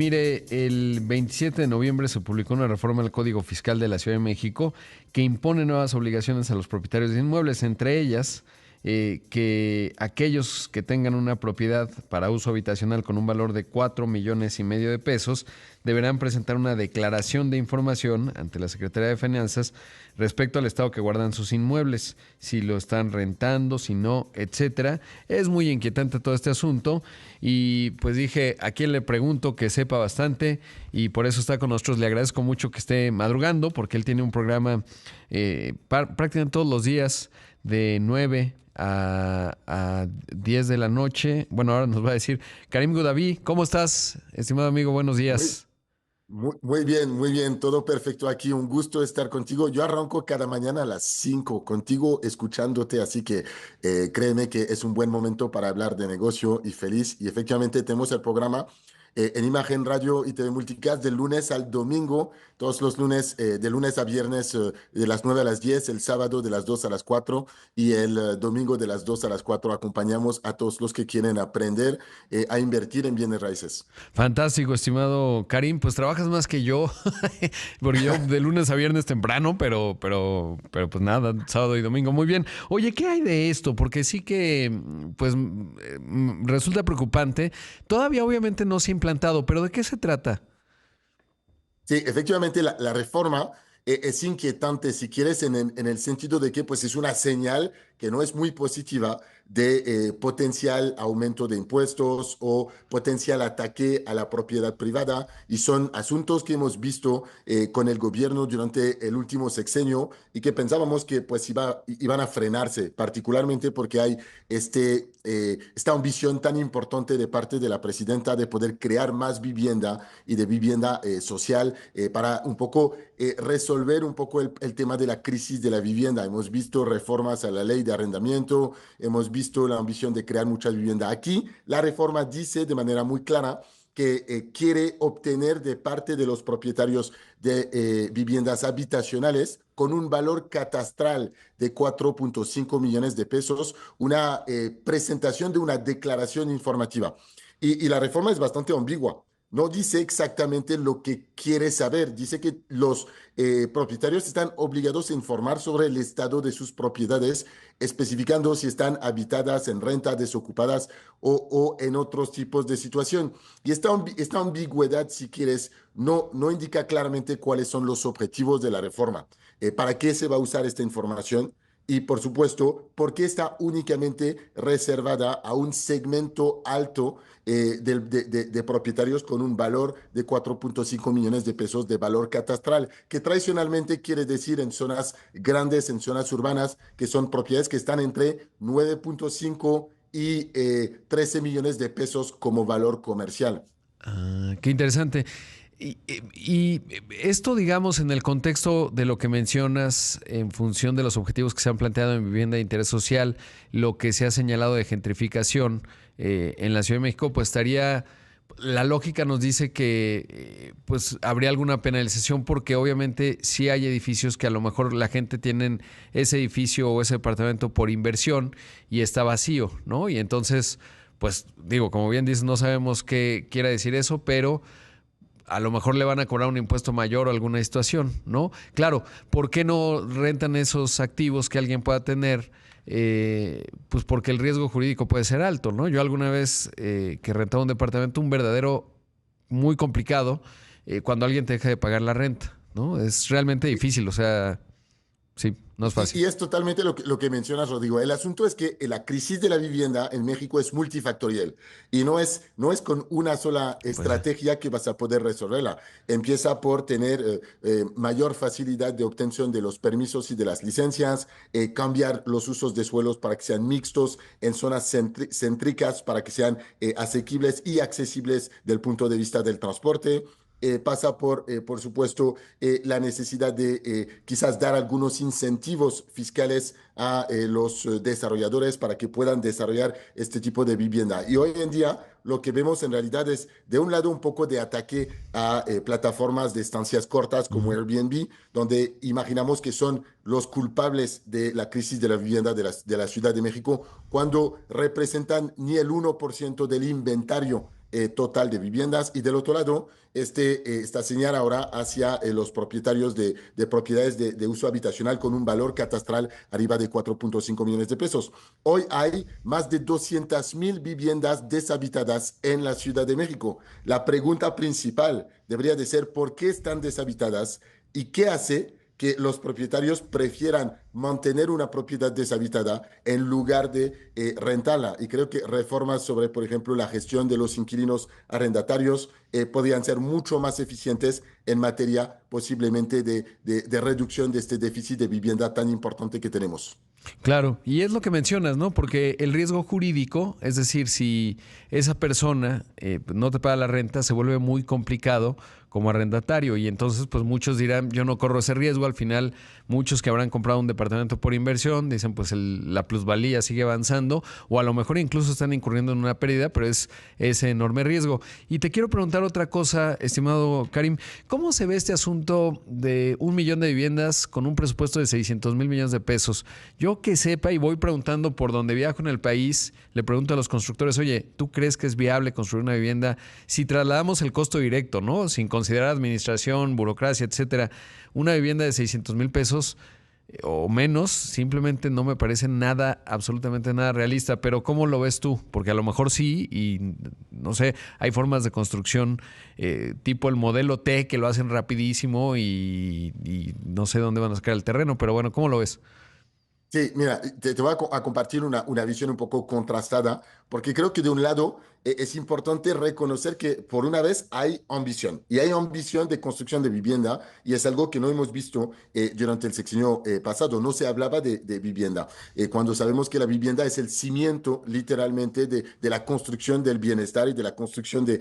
Mire, el 27 de noviembre se publicó una reforma al Código Fiscal de la Ciudad de México que impone nuevas obligaciones a los propietarios de inmuebles, entre ellas que aquellos que tengan una propiedad para uso habitacional con un valor de 4,5 millones de pesos deberán presentar una declaración de información ante la Secretaría de Finanzas respecto al estado que guardan sus inmuebles, si lo están rentando, si no, etcétera. Es muy inquietante todo este asunto y pues dije, a quien le pregunto que sepa bastante y por eso está con nosotros. Le agradezco mucho que esté madrugando porque él tiene un programa prácticamente todos los días de 9 a 10 de la noche. Bueno, ahora nos va a decir Karim Gudaví. ¿Cómo estás, estimado amigo? Buenos Muy, días. muy bien, todo perfecto aquí. Un gusto estar contigo. Yo arranco cada mañana a las 5 contigo, escuchándote, así que créeme que es un buen momento para hablar de negocio y feliz. Y efectivamente tenemos el programa en Imagen Radio y TV Multicast del lunes al domingo, todos los lunes, de lunes a viernes, de las 9 a las 10, el sábado de las 2 a las 4 y el domingo de las 2 a las 4 acompañamos a todos los que quieren aprender a invertir en bienes raíces. Fantástico, estimado Karim. Pues trabajas más que yo, porque yo de lunes a viernes temprano, pero pues nada, sábado y domingo. Muy bien. Oye, ¿qué hay de esto? Porque sí que, pues, resulta preocupante. Todavía obviamente no se ha implantado, pero ¿de qué se trata? Sí, efectivamente la reforma es inquietante, si quieres, en el sentido de que pues, es una señal que no es muy positiva de potencial aumento de impuestos o potencial ataque a la propiedad privada. Y son asuntos que hemos visto con el gobierno durante el último sexenio y que pensábamos que pues, iban a frenarse, particularmente porque hay esta ambición tan importante de parte de la presidenta de poder crear más vivienda y de vivienda social para un poco resolver un poco el tema de la crisis de la vivienda. Hemos visto reformas a la ley de arrendamiento, hemos visto la ambición de crear mucha vivienda. Aquí la reforma dice de manera muy clara que quiere obtener de parte de los propietarios de viviendas habitacionales con un valor catastral de 4,5 millones de pesos, una presentación de una declaración informativa. Y la reforma es bastante ambigua. No dice exactamente lo que quiere saber. Dice que los propietarios están obligados a informar sobre el estado de sus propiedades, especificando si están habitadas en renta, desocupadas o en otros tipos de situación. Y esta ambigüedad, si quieres, no indica claramente cuáles son los objetivos de la reforma, para qué se va a usar esta información y, por supuesto, por qué está únicamente reservada a un segmento alto de propietarios con un valor de 4,5 millones de pesos de valor catastral, que tradicionalmente quiere decir en zonas grandes, en zonas urbanas, que son propiedades que están entre 9,5 y 13 millones de pesos como valor comercial. Ah, qué interesante. Y esto, digamos, en el contexto de lo que mencionas, en función de los objetivos que se han planteado en vivienda de interés social, lo que se ha señalado de gentrificación en la Ciudad de México, pues estaría, la lógica nos dice que pues habría alguna penalización porque obviamente sí hay edificios que a lo mejor la gente tiene ese edificio o ese departamento por inversión y está vacío, ¿no? Y entonces, pues digo, como bien dices, no sabemos qué quiera decir eso, pero a lo mejor le van a cobrar un impuesto mayor o alguna situación, ¿no? Claro, ¿por qué no rentan esos activos que alguien pueda tener? Pues porque el riesgo jurídico puede ser alto, ¿no? Yo alguna vez que rentaba un departamento, un verdadero muy complicado, cuando alguien te deja de pagar la renta, ¿no? Es realmente difícil, o sea, sí, no es fácil. Y es totalmente lo que mencionas, Rodrigo. El asunto es que la crisis de la vivienda en México es multifactorial y no es con una sola Pues sí. estrategia que vas a poder resolverla. Empieza por tener mayor facilidad de obtención de los permisos y de las licencias, cambiar los usos de suelos para que sean mixtos en zonas céntricas, para que sean asequibles y accesibles del punto de vista del transporte. Pasa por supuesto, la necesidad de quizás dar algunos incentivos fiscales a los desarrolladores para que puedan desarrollar este tipo de vivienda. Y hoy en día lo que vemos en realidad es, de un lado, un poco de ataque a plataformas de estancias cortas como Ujú. Airbnb, donde imaginamos que son los culpables de la crisis de la vivienda de la Ciudad de México, cuando representan ni el 1% del inventario total de viviendas. Y del otro lado, esta señal ahora hacia los propietarios de propiedades de uso habitacional con un valor catastral arriba de 4.5 millones de pesos. Hoy hay más de 200,000 viviendas deshabitadas en la Ciudad de México. La pregunta principal debería de ser por qué están deshabitadas y qué hace que los propietarios prefieran mantener una propiedad deshabitada en lugar de rentarla. Y creo que reformas sobre, por ejemplo, la gestión de los inquilinos arrendatarios podrían ser mucho más eficientes en materia posiblemente de reducción de este déficit de vivienda tan importante que tenemos. Claro, y es lo que mencionas, ¿no? Porque el riesgo jurídico, es decir, si esa persona no te paga la renta, se vuelve muy complicado como arrendatario y entonces pues muchos dirán, yo no corro ese riesgo, al final muchos que habrán comprado un departamento por inversión dicen pues la plusvalía sigue avanzando o a lo mejor incluso están incurriendo en una pérdida, pero es ese enorme riesgo. Y te quiero preguntar otra cosa, estimado Karim, ¿cómo se ve este asunto de 1 millón de viviendas con un presupuesto de 600,000 millones de pesos? Yo que sepa y voy preguntando por donde viajo en el país, le pregunto a los constructores, oye, ¿tú crees que es viable construir una vivienda si trasladamos el costo directo, ¿no? Sin considerar administración, burocracia, etcétera, una vivienda de 600,000 pesos o menos, simplemente no me parece nada, absolutamente nada realista. Pero ¿cómo lo ves tú? Porque a lo mejor sí, y no sé, hay formas de construcción tipo el modelo T que lo hacen rapidísimo y no sé dónde van a sacar el terreno, pero bueno, ¿cómo lo ves? Sí, mira, te voy a compartir una visión un poco contrastada, porque creo que de un lado es importante reconocer que por una vez hay ambición, y hay ambición de construcción de vivienda, y es algo que no hemos visto durante el sexenio pasado. No se hablaba de vivienda, cuando sabemos que la vivienda es el cimiento literalmente de la construcción del bienestar y de la construcción de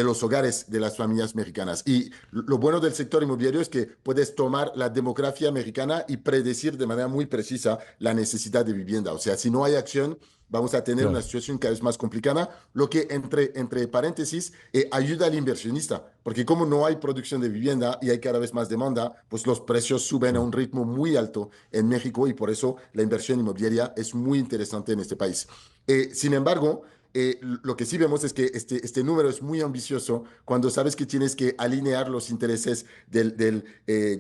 los hogares de las familias mexicanas. Y lo bueno del sector inmobiliario es que puedes tomar la demografía mexicana y predecir de manera muy precisa la necesidad de vivienda. O sea, si no hay acción, vamos a tener una Claro. situación cada vez más complicada, lo que entre paréntesis ayuda al inversionista, porque como no hay producción de vivienda y hay cada vez más demanda, pues los precios suben a un ritmo muy alto en México y por eso la inversión inmobiliaria es muy interesante en este país. Sin embargo, lo que sí vemos es que este número es muy ambicioso cuando sabes que tienes que alinear los intereses del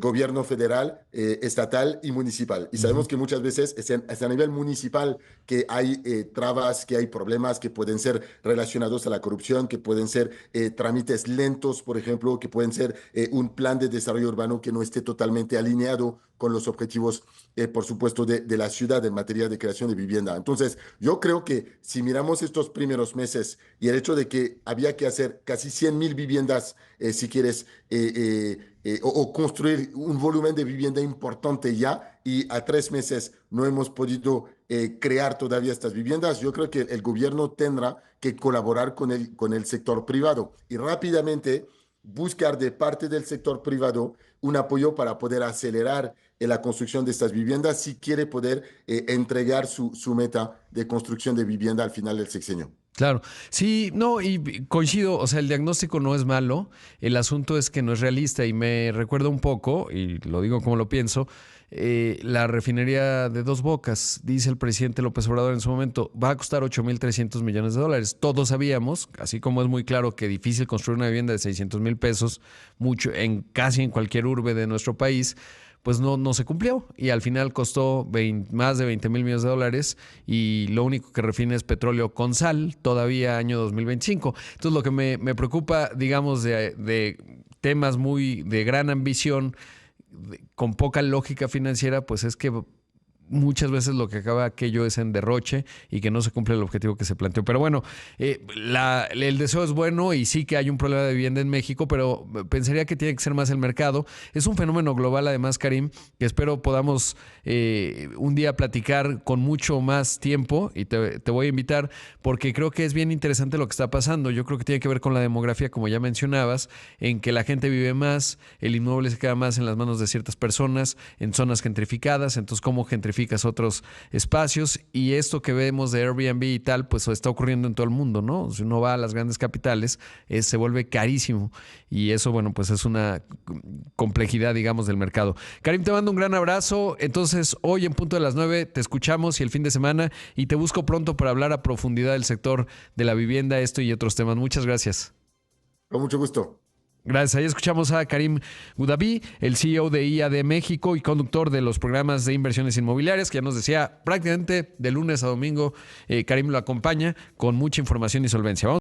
gobierno federal, estatal y municipal. Y Ujú. sabemos que muchas veces es a nivel municipal que hay trabas, que hay problemas que pueden ser relacionados a la corrupción, que pueden ser trámites lentos, por ejemplo, que pueden ser un plan de desarrollo urbano que no esté totalmente alineado con los objetivos, por supuesto, de la ciudad en materia de creación de vivienda. Entonces, yo creo que si miramos estos primeros meses y el hecho de que había que hacer casi 100,000 viviendas, si quieres, o construir un volumen de vivienda importante ya, y a 3 meses no hemos podido crear todavía estas viviendas, yo creo que el gobierno tendrá que colaborar con el sector privado y rápidamente buscar de parte del sector privado un apoyo para poder acelerar la construcción de estas viviendas si quiere poder entregar su meta de construcción de vivienda al final del sexenio. Claro, sí, no, y coincido, o sea, el diagnóstico no es malo, el asunto es que no es realista y me recuerda un poco, y lo digo como lo pienso, la refinería de Dos Bocas, dice el presidente López Obrador en su momento, va a costar 8,300 millones de dólares. Todos sabíamos, así como es muy claro que difícil construir una vivienda de 600,000 pesos, mucho, casi en cualquier urbe de nuestro país, pues no se cumplió y al final costó más de 20,000 millones de dólares y lo único que refina es petróleo con sal, todavía año 2025. Entonces lo que me preocupa, digamos, de temas muy de gran ambición, con poca lógica financiera, pues es que muchas veces lo que acaba aquello es en derroche y que no se cumple el objetivo que se planteó. Pero bueno, el deseo es bueno y sí que hay un problema de vivienda en México, pero pensaría que tiene que ser más el mercado. Es un fenómeno global, además, Karim, que espero podamos un día platicar con mucho más tiempo y te voy a invitar porque creo que es bien interesante lo que está pasando. Yo creo que tiene que ver con la demografía, como ya mencionabas, en que la gente vive más, el inmueble se queda más en las manos de ciertas personas, en zonas gentrificadas, entonces cómo gentrificar gentrificas otros espacios, y esto que vemos de Airbnb y tal, pues está ocurriendo en todo el mundo, ¿no? Si uno va a las grandes capitales, se vuelve carísimo, y eso, bueno, pues es una complejidad, digamos, del mercado. Karim, te mando un gran abrazo. Entonces, hoy en punto de las 9 te escuchamos, y el fin de semana, y te busco pronto para hablar a profundidad del sector de la vivienda, esto y otros temas. Muchas gracias. Con mucho gusto. Gracias. Ahí escuchamos a Karim Goudabi, el CEO de IAD México y conductor de los programas de inversiones inmobiliarias, que ya nos decía prácticamente de lunes a domingo, Karim lo acompaña con mucha información y solvencia. Vamos